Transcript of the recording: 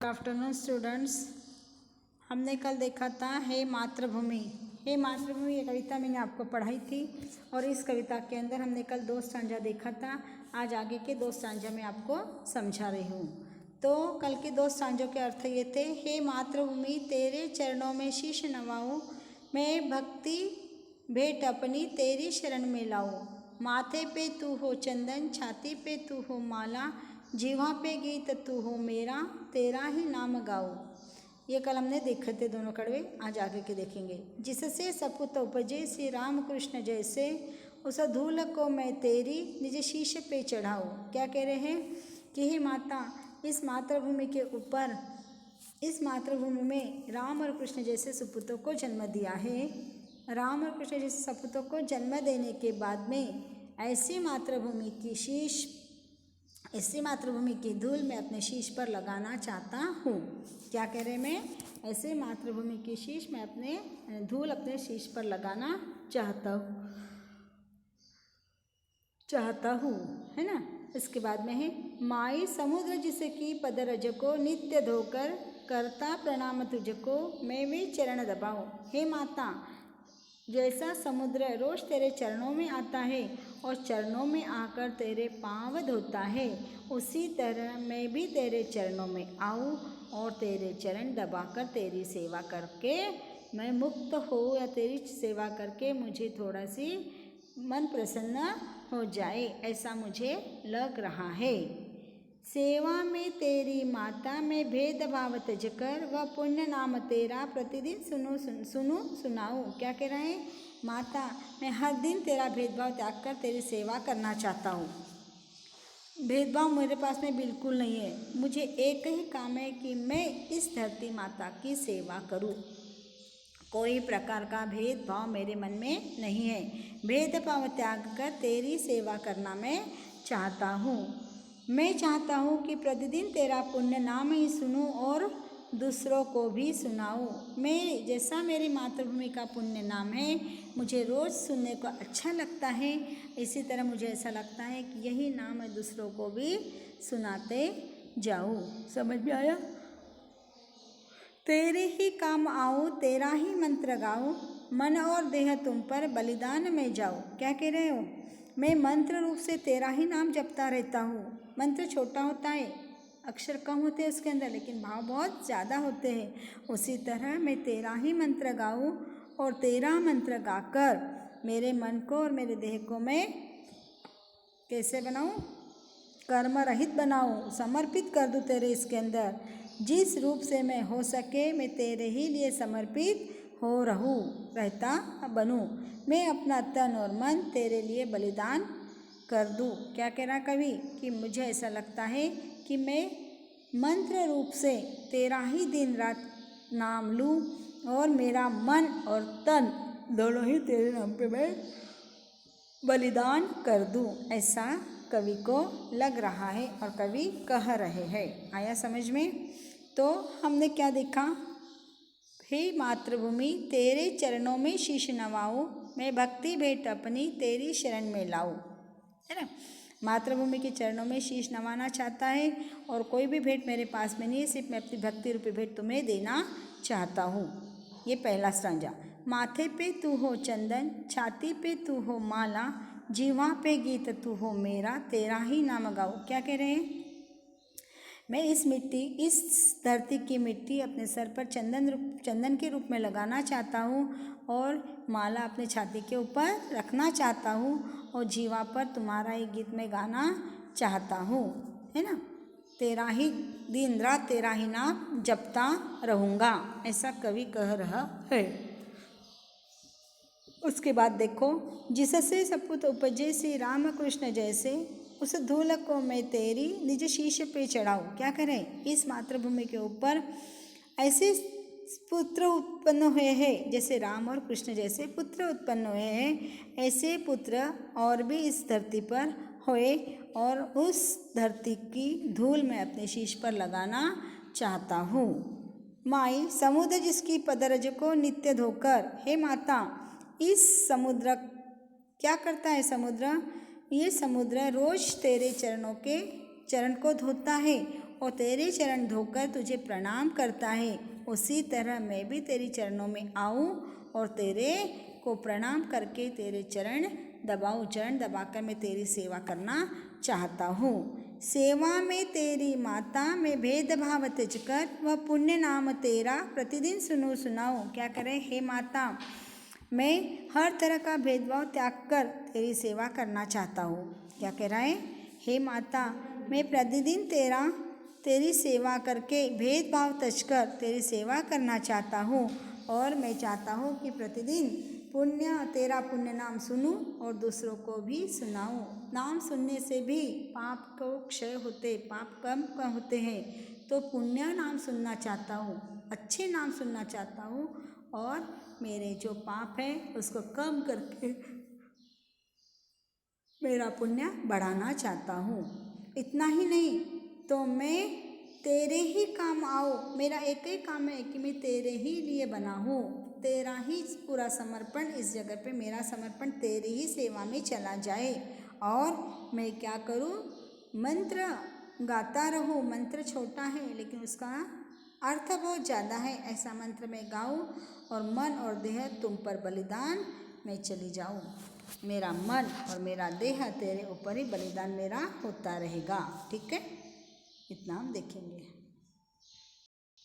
Good afternoon students. हमने कल देखा था हे मातृभूमि। हे मातृभूमि ये कविता मैंने आपको पढ़ाई थी और इस कविता के अंदर हमने कल 2 स्टांजा देखा था। आज आगे के 2 स्टांजा मैं आपको समझा रही हूँ। तो कल के 2 स्टांजों के अर्थ ये थे, हे मातृभूमि तेरे चरणों में शीश नवाऊं, मैं भक्ति भेंट अपनी तेरी शरण में लाऊं। माथे पे तू हो चंदन, छाती पे तू हो माला, जीवा पे गीत तू हो मेरा, तेरा ही नाम गाओ। ये कल हमने देखे थे दोनों कड़वे, आज आगे के देखेंगे। जिससे सपुत उपजे श्री राम कृष्ण जैसे, उस धूल को मैं तेरी निज शीश पे चढ़ाऊँ। क्या कह रहे हैं कि हे माता, इस मातृभूमि के ऊपर, इस मातृभूमि में राम और कृष्ण जैसे सपूतों को जन्म दिया है। राम और कृष्ण जैसे सपूतों को जन्म देने के बाद में ऐसी मातृभूमि की शीश, इसी मातृभूमि की धूल मैं अपने शीश पर लगाना चाहता हूँ। क्या कह रहे मैं? ऐसे मातृभूमि की शीश मैं अपने धूल अपने शीश पर लगाना चाहता हूँ, है ना। इसके बाद में है, माई समुद्र जिसकी पदरज को नित्य धोकर, करता प्रणाम तुझको मैं भी चरण दबाऊँ। हे माता, जैसा समुद्र रोज तेरे चरणों में आता है और चरणों में आकर तेरे पाँव धोता है, उसी तरह मैं भी तेरे चरणों में आऊँ और तेरे चरण दबाकर तेरी सेवा करके मैं मुक्त हो, या तेरी सेवा करके मुझे थोड़ा सी मन प्रसन्न हो जाए, ऐसा मुझे लग रहा है। सेवा में तेरी माता में भेदभाव त्यज कर, वह पुण्य नाम तेरा प्रतिदिन सुनाऊं। क्या कह रहे हैं? माता, मैं हर दिन तेरा भेदभाव त्याग कर तेरी सेवा करना चाहता हूँ। भेदभाव मेरे पास में बिल्कुल नहीं है। मुझे एक ही काम है कि मैं इस धरती माता की सेवा करूँ। कोई प्रकार का भेदभाव मेरे मन में नहीं है। भेदभाव त्याग कर तेरी सेवा करना मैं चाहता हूँ। मैं चाहता हूँ कि प्रतिदिन तेरा पुण्य नाम ही सुनूं और दूसरों को भी सुनाऊं। मैं, जैसा मेरी मातृभूमि का पुण्य नाम है, मुझे रोज़ सुनने को अच्छा लगता है, इसी तरह मुझे ऐसा लगता है कि यही नाम मैं दूसरों को भी सुनाते जाऊं। समझ में आया? तेरे ही काम आऊँ, तेरा ही मंत्र गाऊँ, मन और देह तुम पर बलिदान में जाऊँ। क्या कह रहे हो? मैं मंत्र रूप से तेरा ही नाम जपता रहता हूँ। मंत्र छोटा होता है, अक्षर कम होते हैं उसके अंदर, लेकिन भाव बहुत ज़्यादा होते हैं। उसी तरह मैं तेरा ही मंत्र गाऊँ और तेरा मंत्र गाकर मेरे मन को और मेरे देह को मैं कैसे बनाऊँ? कर्म रहित बनाऊँ, समर्पित कर दूँ तेरे इसके अंदर। जिस रूप से मैं हो सके मैं तेरे ही लिए समर्पित हो रहता बनूँ। मैं अपना तन और मन तेरे लिए बलिदान कर दूँ। क्या कह रहा कवि? कि मुझे ऐसा लगता है कि मैं मंत्र रूप से तेरा ही दिन रात नाम लूँ और मेरा मन और तन दोनों ही तेरे नाम पे मैं बलिदान कर दूँ, ऐसा कवि को लग रहा है और कवि कह रहे हैं। आया समझ में? तो हमने क्या देखा? हे मातृभूमि तेरे चरणों में शीश नवाऊं, मैं भक्ति भेंट अपनी तेरी शरण में लाऊं, है ना। मातृभूमि के चरणों में शीश नवाना चाहता है और कोई भी भेंट मेरे पास में नहीं है, सिर्फ मैं अपनी भक्ति रूपी भेंट तुम्हें देना चाहता हूँ। ये पहला स्टांजा। माथे पे तू हो चंदन, छाती पे तू हो माला, जीवा पे गीत तू हो मेरा, तेरा ही नाम गाओ। क्या कह रहे हैं? मैं इस मिट्टी, इस धरती की मिट्टी अपने सर पर चंदन के रूप में लगाना चाहता हूँ और माला अपने छाती के ऊपर रखना चाहता हूँ और जीवा पर तुम्हारा ही गीत में गाना चाहता हूँ, है ना। तेरा ही दिन रात तेरा ही नाम जपता रहूँगा, ऐसा कवि कह रहा है। उसके बाद देखो, जिससे सपूत उपजे श्री राम कृष्ण जैसे, उस धूल को मैं तेरी निज शीश पे चढ़ाऊँ। क्या करें? इस मातृभूमि के ऊपर ऐसे पुत्र उत्पन्न हुए हैं, जैसे राम और कृष्ण जैसे पुत्र उत्पन्न हुए हैं, ऐसे पुत्र और भी इस धरती पर हुए और उस धरती की धूल मैं अपने शीश पर लगाना चाहता हूँ। माई समुद्र जिसकी पदरज को नित्य धोकर, हे माता, इस समुद्र क्या करता है? समुद्र, ये समुद्र रोज तेरे चरण को धोता है और तेरे चरण धोकर तुझे प्रणाम करता है, उसी तरह मैं भी तेरे चरणों में आऊँ और तेरे को प्रणाम करके तेरे चरण दबाऊँ। चरण दबाकर मैं तेरी सेवा करना चाहता हूँ। सेवा में तेरी माता में भेदभाव त्यज कर, वह पुण्य नाम तेरा प्रतिदिन सुनो सुनाऊँ। क्या करें? हे माता, मैं हर तरह का भेदभाव त्याग कर तेरी सेवा करना चाहता हूँ। क्या कह रहा है? हे माता, मैं प्रतिदिन तेरी सेवा करके भेदभाव त्यज कर तेरी सेवा करना चाहता हूँ, और मैं चाहता हूँ कि प्रतिदिन तेरा पुण्य नाम सुनूं और दूसरों को भी सुनाऊं। नाम सुनने से भी पाप को क्षय होते, पाप कम होते हैं। तो पुण्य नाम सुनना चाहता हूँ, अच्छे नाम सुनना चाहता हूँ, और मेरे जो पाप है उसको कम करके मेरा पुण्य बढ़ाना चाहता हूँ। इतना ही नहीं, तो मैं तेरे ही काम आऊँ। मेरा एक ही काम है कि मैं तेरे ही लिए बना हूँ। तेरा ही पूरा समर्पण, इस जगह पे मेरा समर्पण तेरी ही सेवा में चला जाए। और मैं क्या करूँ? मंत्र गाता रहूँ। मंत्र छोटा है लेकिन उसका अर्थ बहुत ज़्यादा है। ऐसा मंत्र मैं गाऊँ और मन और देह तुम पर बलिदान मैं चली जाऊँ। मेरा मन और मेरा देह तेरे ऊपर ही बलिदान मेरा होता रहेगा। ठीक है? इतना हम देखेंगे।